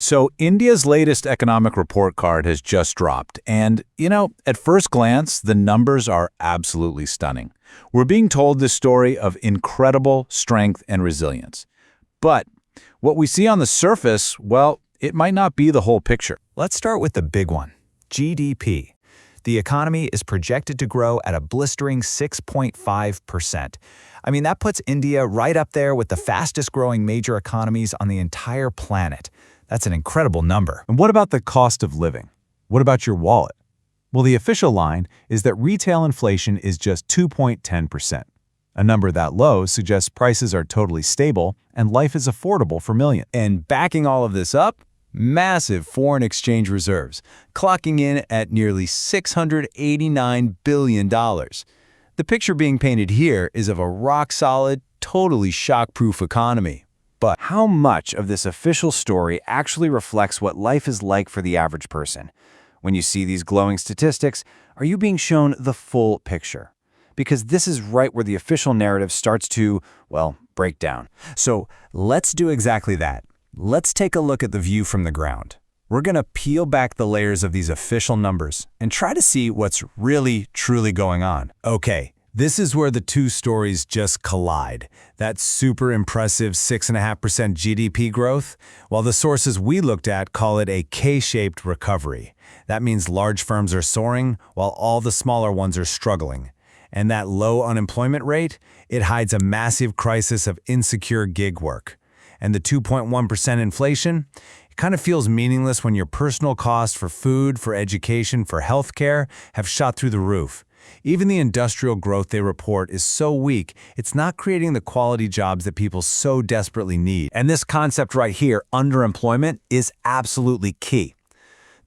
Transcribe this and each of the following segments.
So India's latest economic report card has just dropped, and, at first glance, the numbers are absolutely stunning. We're being told this story of incredible strength and resilience. But what we see on the surface, well, it might not be the whole picture. Let's start with the big one, GDP. The economy is projected to grow at a blistering 6.5%. That puts India right up there with the fastest growing major economies on the entire planet. That's an incredible number. And what about the cost of living? What about your wallet? Well, the official line is that retail inflation is just 2.10%. A number that low suggests prices are totally stable and life is affordable for millions. And backing all of this up, massive foreign exchange reserves, clocking in at nearly $689 billion. The picture being painted here is of a rock-solid, totally shock-proof economy. But how much of this official story actually reflects what life is like for the average person? When you see these glowing statistics, are you being shown the full picture? Because this is right where the official narrative starts to, break down. So let's do exactly that. Let's take a look at the view from the ground. We're going to peel back the layers of these official numbers and try to see what's really, truly going on. Okay, this is where the two stories just collide. That super impressive 6.5% GDP growth, while the sources we looked at call it a K-shaped recovery. That means large firms are soaring while all the smaller ones are struggling. And that low unemployment rate, it hides a massive crisis of insecure gig work. And the 2.1% inflation, it kind of feels meaningless when your personal costs for food, for education, for healthcare have shot through the roof. Even the industrial growth they report is so weak, it's not creating the quality jobs that people so desperately need. And this concept right here, underemployment, is absolutely key.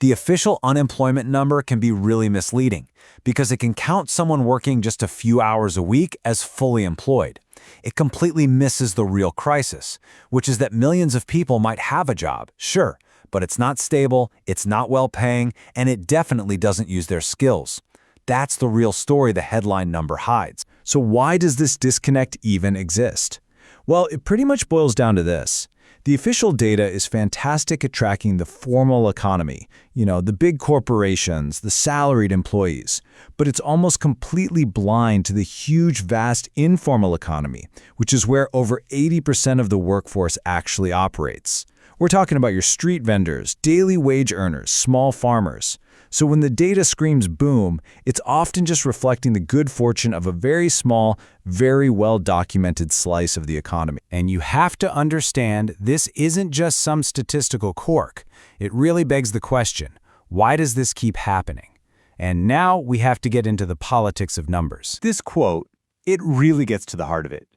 The official unemployment number can be really misleading because it can count someone working just a few hours a week as fully employed. It completely misses the real crisis, which is that millions of people might have a job, sure, but it's not stable, it's not well-paying, and it definitely doesn't use their skills. That's the real story the headline number hides. So why does this disconnect even exist? Well, it pretty much boils down to this. The official data is fantastic at tracking the formal economy, the big corporations, the salaried employees, but it's almost completely blind to the huge, vast informal economy, which is where over 80% of the workforce actually operates. We're talking about your street vendors, daily wage earners, small farmers. So when the data screams boom, it's often just reflecting the good fortune of a very small, very well-documented slice of the economy. And you have to understand this isn't just some statistical quirk. It really begs the question, why does this keep happening? And now we have to get into the politics of numbers. This quote, it really gets to the heart of it.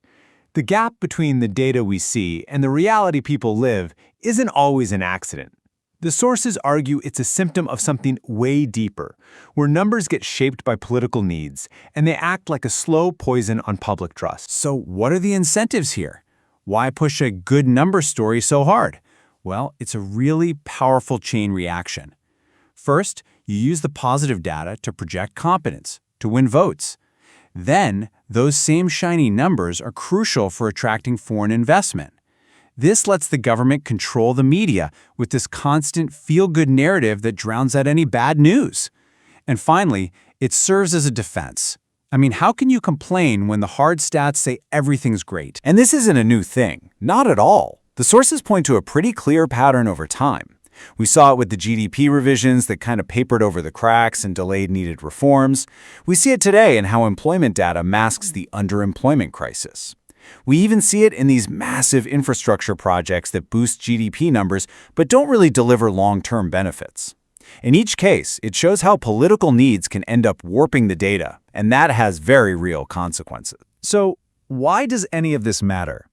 The gap between the data we see and the reality people live isn't always an accident. The sources argue it's a symptom of something way deeper, where numbers get shaped by political needs, and they act like a slow poison on public trust. So what are the incentives here? Why push a good number story so hard? Well, it's a really powerful chain reaction. First, you use the positive data to project competence, to win votes. Then, those same shiny numbers are crucial for attracting foreign investment. This lets the government control the media with this constant feel-good narrative that drowns out any bad news. And finally, it serves as a defense. How can you complain when the hard stats say everything's great? And this isn't a new thing. Not at all. The sources point to a pretty clear pattern over time. We saw it with the GDP revisions that kind of papered over the cracks and delayed needed reforms. We see it today in how employment data masks the underemployment crisis. We even see it in these massive infrastructure projects that boost GDP numbers but don't really deliver long-term benefits. In each case, it shows how political needs can end up warping the data, and that has very real consequences. So why does any of this matter?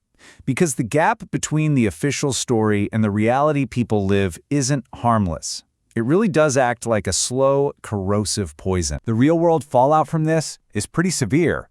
Because the gap between the official story and the reality people live isn't harmless. It really does act like a slow, corrosive poison. The real-world fallout from this is pretty severe.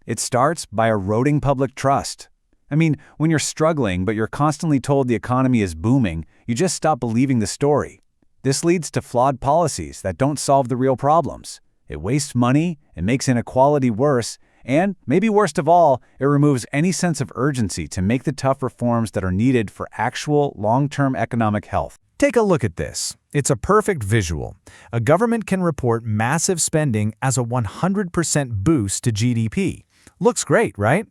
It starts by eroding public trust. When you're struggling but you're constantly told the economy is booming, you just stop believing the story. This leads to flawed policies that don't solve the real problems. It wastes money, it makes inequality worse, And, maybe worst of all, it removes any sense of urgency to make the tough reforms that are needed for actual long-term economic health. Take a look at this. It's a perfect visual. A government can report massive spending as a 100% boost to GDP. Looks great, right?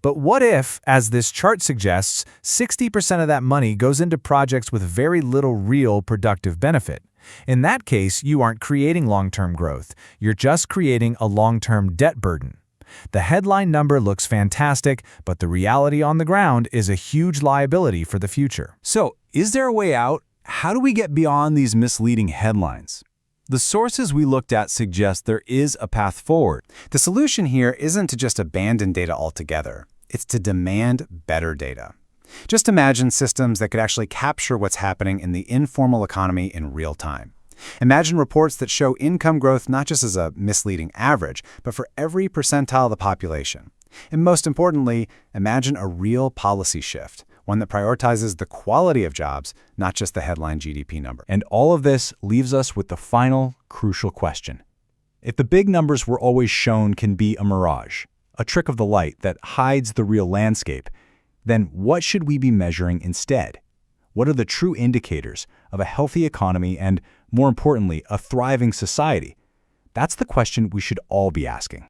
But what if, as this chart suggests, 60% of that money goes into projects with very little real productive benefit? In that case, you aren't creating long-term growth. You're just creating a long-term debt burden. The headline number looks fantastic, but the reality on the ground is a huge liability for the future. So, is there a way out? How do we get beyond these misleading headlines? The sources we looked at suggest there is a path forward. The solution here isn't to just abandon data altogether. It's to demand better data. Just imagine systems that could actually capture what's happening in the informal economy in real time. Imagine reports that show income growth not just as a misleading average, but for every percentile of the population. And most importantly, imagine a real policy shift, one that prioritizes the quality of jobs, not just the headline GDP number. And all of this leaves us with the final, crucial question. If the big numbers we're always shown can be a mirage, a trick of the light that hides the real landscape, then what should we be measuring instead? What are the true indicators of a healthy economy and, more importantly, a thriving society? That's the question we should all be asking.